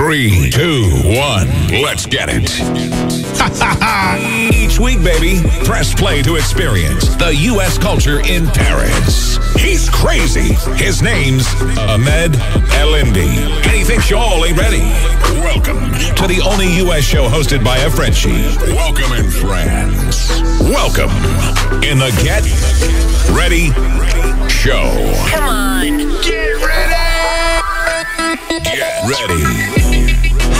3, 2, 1, let's get it. Each week, baby, press play to experience the U.S. culture in Paris. He's crazy. His name's Ahmed Elindi. And he thinks y'all ain't ready. Welcome to the only U.S. show hosted by a Frenchie. Welcome in France. Welcome in the Get Ready Show. Come on. Get ready. Get ready.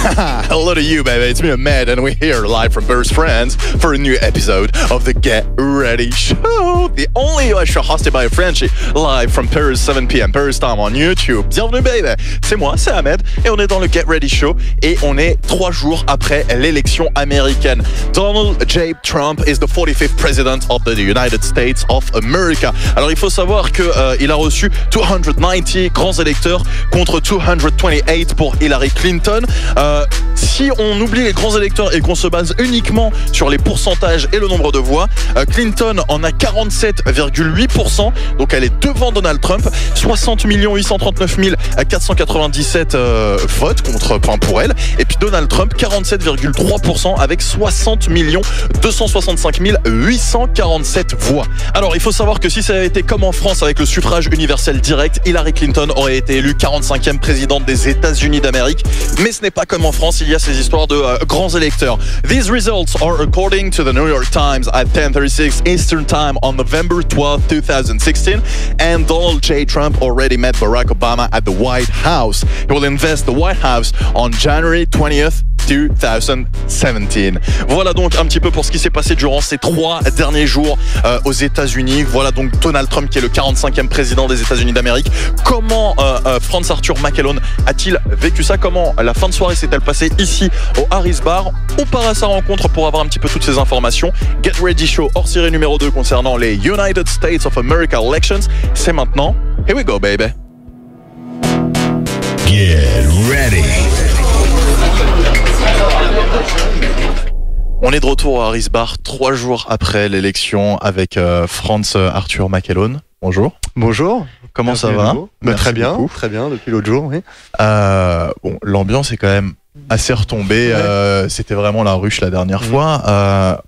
Hello to you, baby. It's me, Ahmed, and we're here live from Paris, France for a new episode of the Get Ready Show, the only US show hosted by a Frenchie, live from Paris, 7 p.m. Paris time on YouTube. Bienvenue, baby. C'est moi, c'est Ahmed, et on est dans le Get Ready Show, et on est 3 jours après l'élection américaine. Donald J. Trump is the 45th president of the United States of America. Alors, il faut savoir que il a reçu 290 grands électeurs contre 228 pour Hillary Clinton. Si on oublie les grands électeurs et qu'on se base uniquement sur les pourcentages et le nombre de voix, Clinton en a 47,8%, donc elle est devant Donald Trump, 60 839 497 votes pour elle, et puis Donald Trump 47,3% avec 60 265 847 voix. Alors il faut savoir que si ça avait été comme en France avec le suffrage universel direct, Hillary Clinton aurait été élue 45e présidente des États-Unis d'Amérique, mais ce n'est pas comme en France, il y a ces histoires de grands électeurs. These results are according to the New York Times at 10:36 Eastern Time on November 12, 2016, and Donald J. Trump already met Barack Obama at the White House. He will invest the White House on January 20th, 2017. Voilà donc un petit peu pour ce qui s'est passé durant ces 3 derniers jours aux États-Unis. Voilà donc Donald Trump qui est le 45e président des États-Unis d'Amérique. Comment Franz Arthur McElhone a-t-il vécu ça? Comment la fin de soirée s'est-elle passée ici au Harris Bar? On part à sa rencontre pour avoir un petit peu toutes ces informations. Get Ready Show hors série numéro 2 concernant les United States of America elections. C'est maintenant. Here we go, baby. Get ready. On est de retour au Harris Bar 3 jours après l'élection avec Franz Arthur McElhone. Bonjour. Bonjour. Comment ça va? Très bien, très bien depuis l'autre jour. Oui. Bon, l'ambiance est quand même assez retombée. Ouais. C'était vraiment la ruche la dernière fois.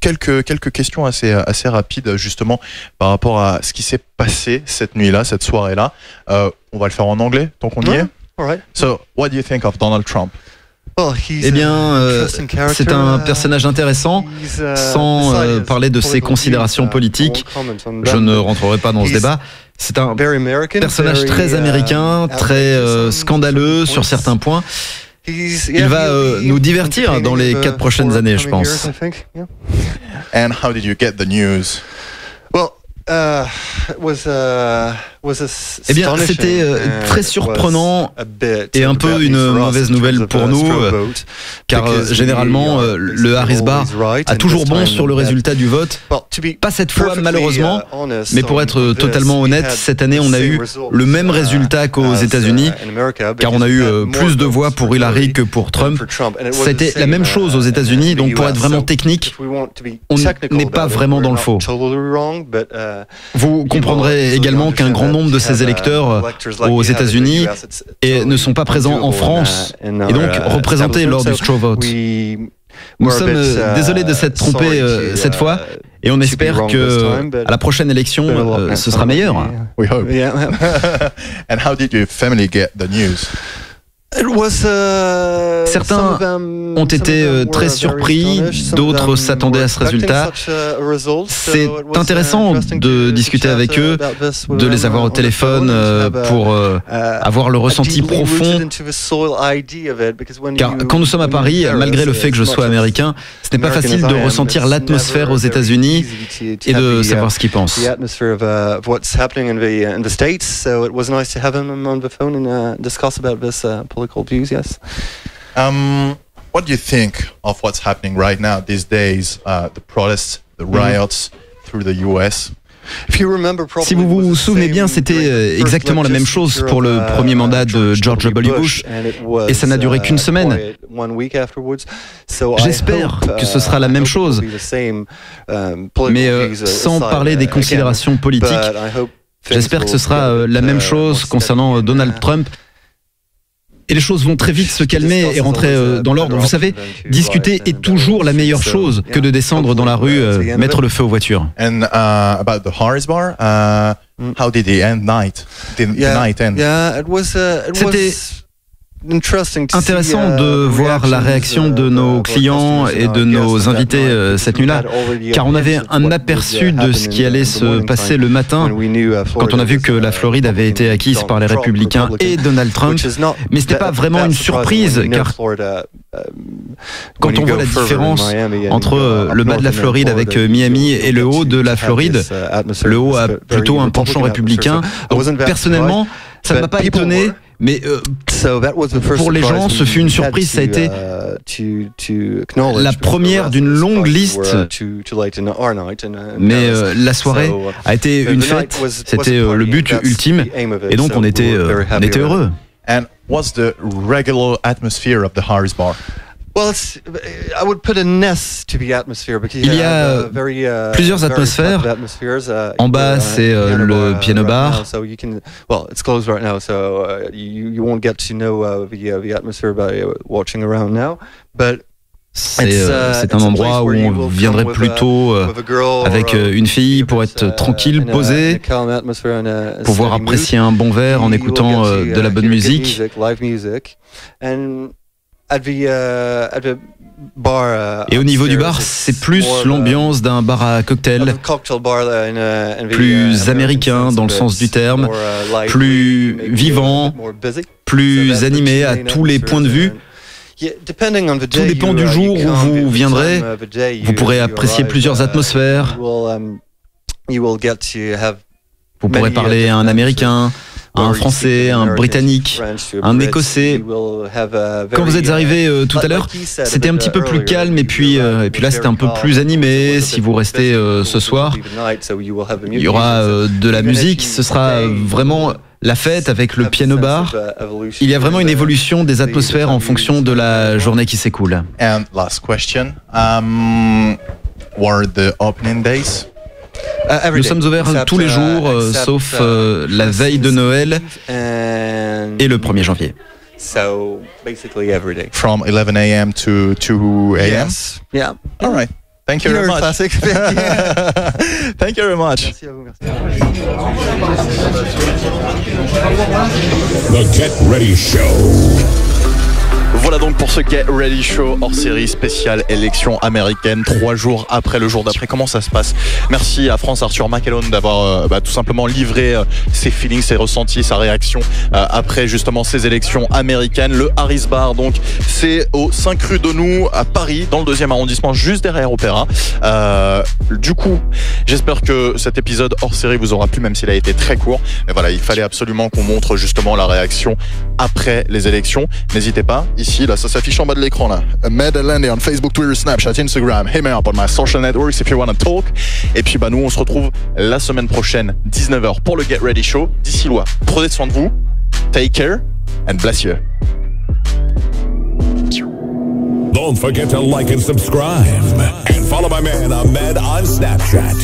Quelques questions assez rapides justement par rapport à ce qui s'est passé cette nuit-là, cette soirée-là. On va le faire en anglais tant qu'on y est. All right. So, what do you think of Donald Trump? Eh bien, c'est un personnage intéressant. Sans parler de ses considérations politiques, je ne rentrerai pas dans ce débat. C'est un personnage très américain, très scandaleux sur certains points. Il va nous divertir dans les 4 prochaines années, je pense. And how did you get the news? Eh bien, c'était très surprenant et un peu une mauvaise nouvelle pour nous, car généralement, le Harris Bar a toujours bon sur le résultat du vote. Pas cette fois, malheureusement, mais pour être totalement honnête, cette année, on a eu le même résultat qu'aux États-Unis, car on a eu plus de voix pour Hillary que pour Trump. C'était la même chose aux États-Unis, donc pour être vraiment technique, on n'est pas vraiment dans le faux. Vous comprendrez également qu'un grand nombre de ces électeurs aux États-Unis ne sont pas présents en France et donc représentés lors du straw vote. Nous sommes désolés de s'être trompés cette fois et on espère que à la prochaine élection ce sera meilleur. We hope. And how did your family get the news? Certains ont été très surpris, d'autres s'attendaient à ce résultat. C'est intéressant de discuter avec eux, de les avoir au téléphone pour avoir le ressenti profond. Car quand nous sommes à Paris, malgré le fait que je sois américain, ce n'est pas facile de ressentir l'atmosphère aux États-Unis et de savoir ce qu'ils pensent. Views, yes. What do you think of what's happening right now these days? The protests, the riots through the US. Si vous vous souvenez bien, c'était exactement la même chose pour le premier mandat de George W. Bush, et ça n'a duré qu'une semaine. J'espère que ce sera la même chose, mais sans parler des considérations politiques, j'espère que ce sera la même chose concernant Donald Trump. Et les choses vont très vite se calmer et rentrer dans l'ordre. Vous savez, discuter est toujours la meilleure chose que de descendre dans la rue, mettre le feu aux voitures. And about the Harris Bar, how did the night end? C'était intéressant de voir la réaction de nos clients et de nos invités cette nuit-là, car on avait un aperçu de ce qui allait se passer le matin quand on a vu que la Floride avait été acquise par les républicains et Donald Trump. Mais ce n'était pas vraiment une surprise, car quand on voit la différence entre le bas de la Floride avec Miami et le haut de la Floride, le haut a plutôt un penchant républicain. Donc, personnellement, ça ne m'a pas étonné. Mais pour les gens, ce fut une surprise. Ça a été la première d'une longue liste. Mais la soirée a été une fête. C'était le but ultime. Et donc on était heureux. And what's the regular atmosphere of the Harris Bar? Il y a plusieurs atmosphères. En bas, c'est le piano bar. C'est un endroit où on viendrait plutôt avec une fille pour être tranquille, posée, pouvoir apprécier un bon verre en écoutant de la bonne musique. Et au niveau du bar, c'est plus l'ambiance d'un bar à cocktail, plus américain dans le sens du terme, plus vivant, plus animé à tous les points de vue. Tout dépend du jour où vous viendrez. Vous pourrez apprécier plusieurs atmosphères. Vous pourrez parler à un Américain, à un Français, un Britannique, un Écossais. Quand vous êtes arrivé tout à l'heure, c'était un petit peu plus calme et puis là c'était un peu plus animé. Si vous restez ce soir, il y aura de la musique. Ce sera vraiment la fête avec le piano bar. Il y a vraiment une évolution des atmosphères en fonction de la journée qui s'écoule. And last question, were the opening days? Nous sommes ouverts tous les jours, sauf la veille de Noël et le 1er janvier. So basically every day. From 11 a.m. to 2 a.m. Yes. Yeah. All right. Thank you very much. Classic. Thank you very much. Merci à vous. The Get Ready Show. Voilà donc pour ce Get Ready Show hors série spéciale élection américaine, 3 jours après le jour d'après. Comment ça se passe? Merci à France Arthur McElhone d'avoir tout simplement livré ses feelings, ses ressentis, sa réaction après justement ces élections américaines. Le Harris Bar, donc c'est au 5 rue de Nou à Paris, dans le 2e arrondissement, juste derrière Opéra. Du coup, j'espère que cet épisode hors série vous aura plu, même s'il a été très court. Mais voilà, il fallait absolument qu'on montre justement la réaction après les élections. N'hésitez pas. Ici, là, ça s'affiche en bas de l'écran, là. Med Landy on Facebook, Twitter, Snapchat, Instagram. Hit me up on my social networks if you want to talk. Et puis, nous, on se retrouve la semaine prochaine, 19h, pour le Get Ready Show. D'ici là, prenez soin de vous. Take care and bless you. Don't forget to like and subscribe. And follow my man, Ahmed, on Snapchat.